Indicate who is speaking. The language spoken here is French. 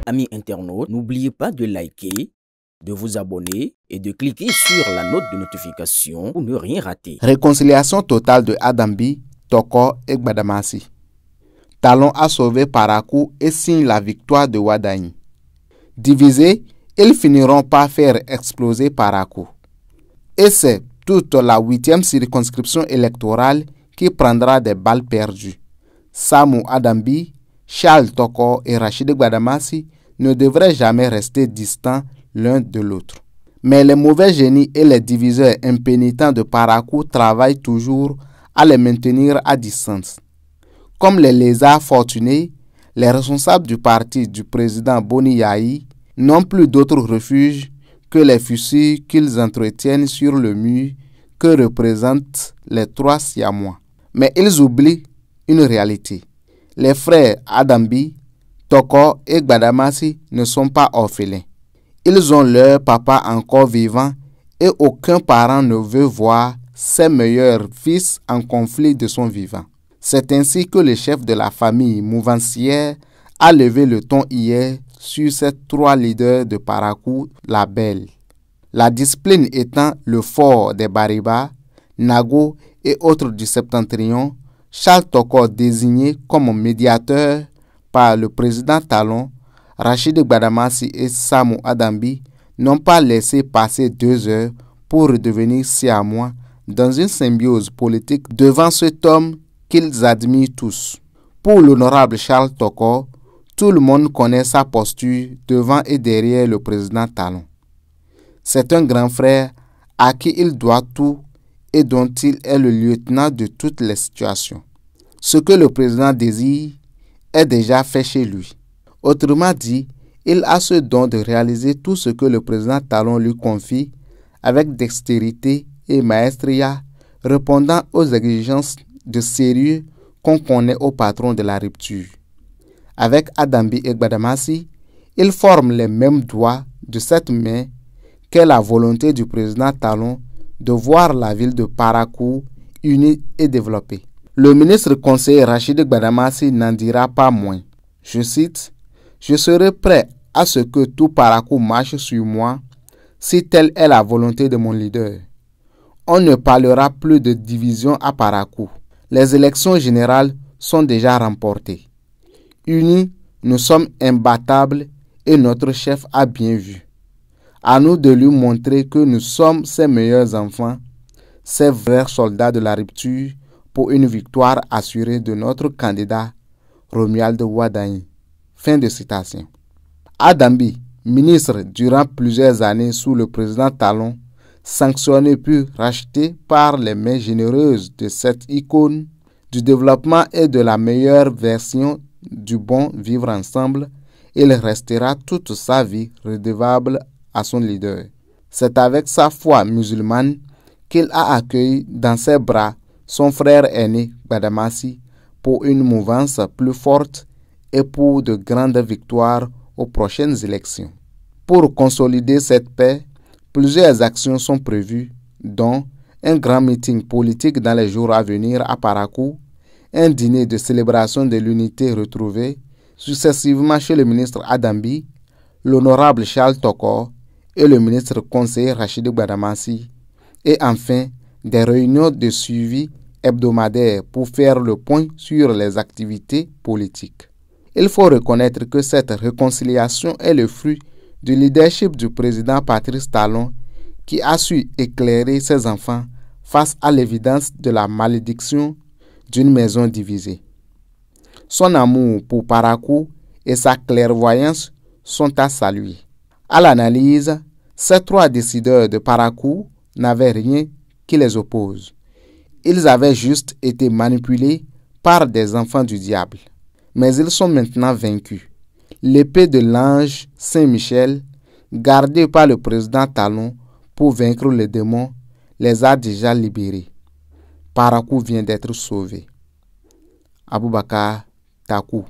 Speaker 1: amis internautes, n'oubliez pas de liker, de vous abonner et de cliquer sur la note de notification pour ne rien rater.
Speaker 2: Réconciliation totale de Adambi, Toko et Gbadamassi. Talon a sauvé Parakou et signe la victoire de Wadagne. Divisés, ils finiront par faire exploser Parakou. Et c'est toute la 8e circonscription électorale qui prendra des balles perdues. Samou Adambi, Charles Toko et Rachid Gbadamassi ne devraient jamais rester distants l'un de l'autre. Mais les mauvais génies et les diviseurs impénitents de Parakou travaillent toujours à les maintenir à distance. Comme les lézards fortunés, les responsables du parti du président Boni Yahi n'ont plus d'autre refuge que les fusils qu'ils entretiennent sur le mur que représentent les 3 Siamois. Mais ils oublient une réalité. Les frères Adambi, Toko et Gbadamassi ne sont pas orphelins. Ils ont leur papa encore vivant et aucun parent ne veut voir ses meilleurs fils en conflit de son vivant. C'est ainsi que le chef de la famille mouvancière a levé le ton hier sur ces 3 leaders de Parakou, la Belle. La discipline étant le fort des Bariba, Nago et autres du Septentrion, Charles Toko désigné comme médiateur par le président Talon, Rachid Gbadamassi et Samou Adambi n'ont pas laissé passer 2 heures pour redevenir siamois dans une symbiose politique devant cet homme qu'ils admirent tous. Pour l'honorable Charles Toko, tout le monde connaît sa posture devant et derrière le président Talon. C'est un grand frère à qui il doit tout et dont il est le lieutenant de toutes les situations. Ce que le président désire est déjà fait chez lui. Autrement dit, il a ce don de réaliser tout ce que le président Talon lui confie avec dextérité et maestria, répondant aux exigences de sérieux qu'on connaît au patron de la rupture. Avec Adambi et Gbadamassi, ils forment les mêmes doigts de cette main qu'est la volonté du président Talon de voir la ville de Parakou unie et développée. Le ministre conseiller Rachid Gbadamassi n'en dira pas moins. Je cite: « Je serai prêt à ce que tout Parakou marche sur moi si telle est la volonté de mon leader. On ne parlera plus de division à Parakou. Les élections générales sont déjà remportées. Unis, nous sommes imbattables et notre chef a bien vu. À nous de lui montrer que nous sommes ses meilleurs enfants, ses vrais soldats de la rupture pour une victoire assurée de notre candidat Romuald Wadagne. » Fin de citation. Adambi, ministre durant plusieurs années sous le président Talon, sanctionné puis racheté par les mains généreuses de cette icône du développement et de la meilleure version du bon vivre ensemble, il restera toute sa vie redevable à son leader. C'est avec sa foi musulmane qu'il a accueilli dans ses bras son frère aîné Gbadamassi pour une mouvance plus forte et pour de grandes victoires aux prochaines élections. Pour consolider cette paix, plusieurs actions sont prévues, dont un grand meeting politique dans les jours à venir à Parakou, un dîner de célébration de l'unité retrouvée, successivement chez le ministre Adambi, l'honorable Charles Toko et le ministre conseiller Rachid Gbadamassi, et enfin des réunions de suivi hebdomadaires pour faire le point sur les activités politiques. Il faut reconnaître que cette réconciliation est le fruit du leadership du président Patrice Talon qui a su éclairer ses enfants face à l'évidence de la malédiction d'une maison divisée. Son amour pour Parakou et sa clairvoyance sont à saluer. À l'analyse, ces 3 décideurs de Parakou n'avaient rien qui les oppose. Ils avaient juste été manipulés par des enfants du diable. Mais ils sont maintenant vaincus. L'épée de l'ange Saint-Michel, gardée par le président Talon pour vaincre les démons, les a déjà libérés. Parakou vient d'être sauvé. Aboubakar Takou.